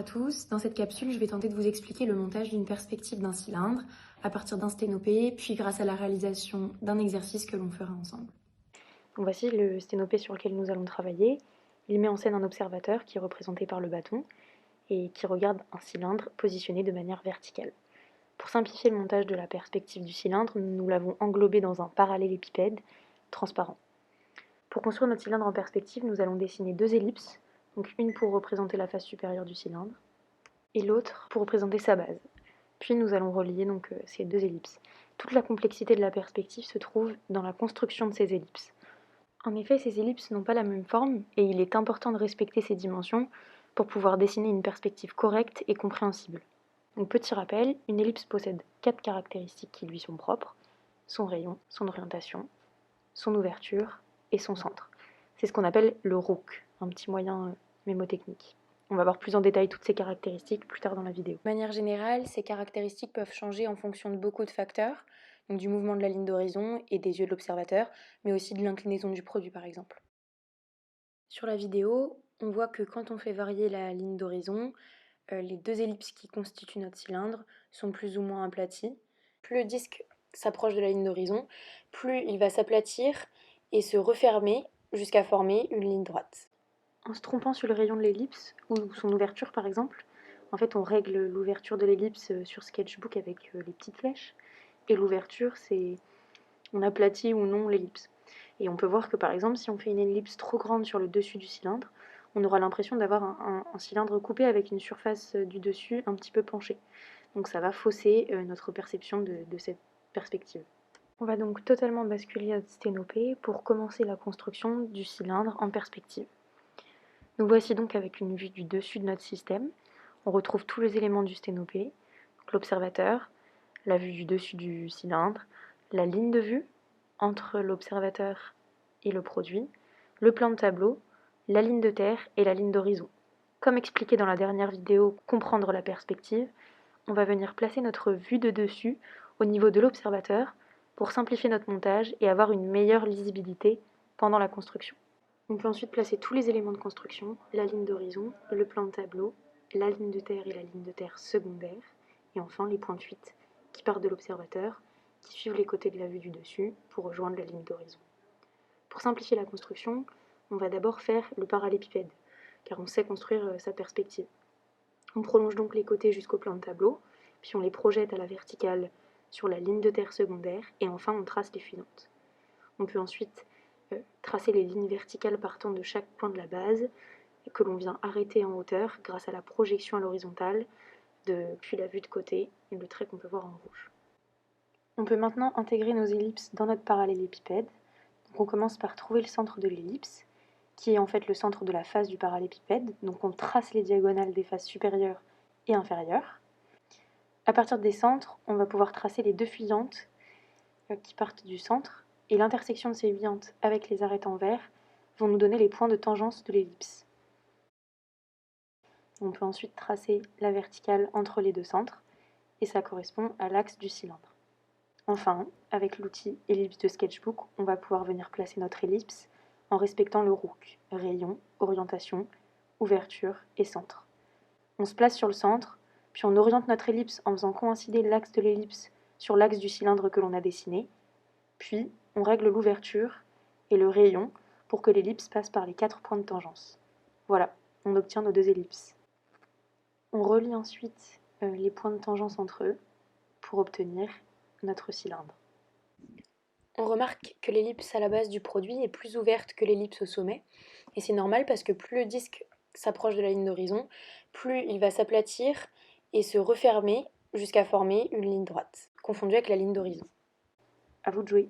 À tous, dans cette capsule, je vais tenter de vous expliquer le montage d'une perspective d'un cylindre à partir d'un sténopé, puis grâce à la réalisation d'un exercice que l'on fera ensemble. Donc voici le sténopé sur lequel nous allons travailler. Il met en scène un observateur qui est représenté par le bâton et qui regarde un cylindre positionné de manière verticale. Pour simplifier le montage de la perspective du cylindre, nous l'avons englobé dans un parallélépipède transparent. Pour construire notre cylindre en perspective, nous allons dessiner deux ellipses, donc une pour représenter la face supérieure du cylindre et l'autre pour représenter sa base. Puis nous allons relier ces deux ellipses. Toute la complexité de la perspective se trouve dans la construction de ces ellipses. En effet, ces ellipses n'ont pas la même forme et il est important de respecter ces dimensions pour pouvoir dessiner une perspective correcte et compréhensible. Donc, petit rappel, une ellipse possède 4 caractéristiques qui lui sont propres: son rayon, son orientation, son ouverture et son centre. C'est ce qu'on appelle le ROOC, un petit moyen mémotechnique. On va voir plus en détail toutes ces caractéristiques plus tard dans la vidéo. De manière générale, ces caractéristiques peuvent changer en fonction de beaucoup de facteurs, donc du mouvement de la ligne d'horizon et des yeux de l'observateur, mais aussi de l'inclinaison du produit par exemple. Sur la vidéo, on voit que quand on fait varier la ligne d'horizon, les deux ellipses qui constituent notre cylindre sont plus ou moins aplaties. Plus le disque s'approche de la ligne d'horizon, plus il va s'aplatir et se refermer jusqu'à former une ligne droite. En se trompant sur le rayon de l'ellipse, ou son ouverture par exemple, en fait on règle l'ouverture de l'ellipse sur Sketchbook avec les petites flèches, et l'ouverture c'est on aplatit ou non l'ellipse. Et on peut voir que par exemple si on fait une ellipse trop grande sur le dessus du cylindre, on aura l'impression d'avoir un cylindre coupé avec une surface du dessus un petit peu penchée. Donc ça va fausser notre perception de cette perspective. On va donc totalement basculer à sténopé pour commencer la construction du cylindre en perspective. Nous voici donc avec une vue du dessus de notre système. On retrouve tous les éléments du sténopé, l'observateur, la vue du dessus du cylindre, la ligne de vue entre l'observateur et le produit, le plan de tableau, la ligne de terre et la ligne d'horizon. Comme expliqué dans la dernière vidéo Comprendre la perspective, on va venir placer notre vue de dessus au niveau de l'observateur pour simplifier notre montage et avoir une meilleure lisibilité pendant la construction. On peut ensuite placer tous les éléments de construction, la ligne d'horizon, le plan de tableau, la ligne de terre et la ligne de terre secondaire, et enfin les points de fuite qui partent de l'observateur, qui suivent les côtés de la vue du dessus pour rejoindre la ligne d'horizon. Pour simplifier la construction, on va d'abord faire le parallépipède, car on sait construire sa perspective. On prolonge donc les côtés jusqu'au plan de tableau, puis on les projette à la verticale sur la ligne de terre secondaire, et enfin on trace les suivantes. On peut ensuite tracer les lignes verticales partant de chaque point de la base que l'on vient arrêter en hauteur grâce à la projection à l'horizontale depuis la vue de côté et le trait qu'on peut voir en rouge. On peut maintenant intégrer nos ellipses dans notre parallélépipède. Donc on commence par trouver le centre de l'ellipse, qui est en fait le centre de la face du parallélépipède. Donc on trace les diagonales des faces supérieures et inférieures. À partir des centres, on va pouvoir tracer les deux fuyantes qui partent du centre, et l'intersection de ces fuyantes avec les arêtes en vert vont nous donner les points de tangence de l'ellipse. On peut ensuite tracer la verticale entre les deux centres, et ça correspond à l'axe du cylindre. Enfin, avec l'outil ellipse de Sketchbook, on va pouvoir venir placer notre ellipse en respectant le ROOC, rayon, orientation, ouverture et centre. On se place sur le centre, puis on oriente notre ellipse en faisant coïncider l'axe de l'ellipse sur l'axe du cylindre que l'on a dessiné, puis on règle l'ouverture et le rayon pour que l'ellipse passe par les 4 points de tangence. Voilà, on obtient nos deux ellipses. On relie ensuite les points de tangence entre eux pour obtenir notre cylindre. On remarque que l'ellipse à la base du produit est plus ouverte que l'ellipse au sommet, et c'est normal parce que plus le disque s'approche de la ligne d'horizon, plus il va s'aplatir et se refermer jusqu'à former une ligne droite, confondue avec la ligne d'horizon. À vous de jouer.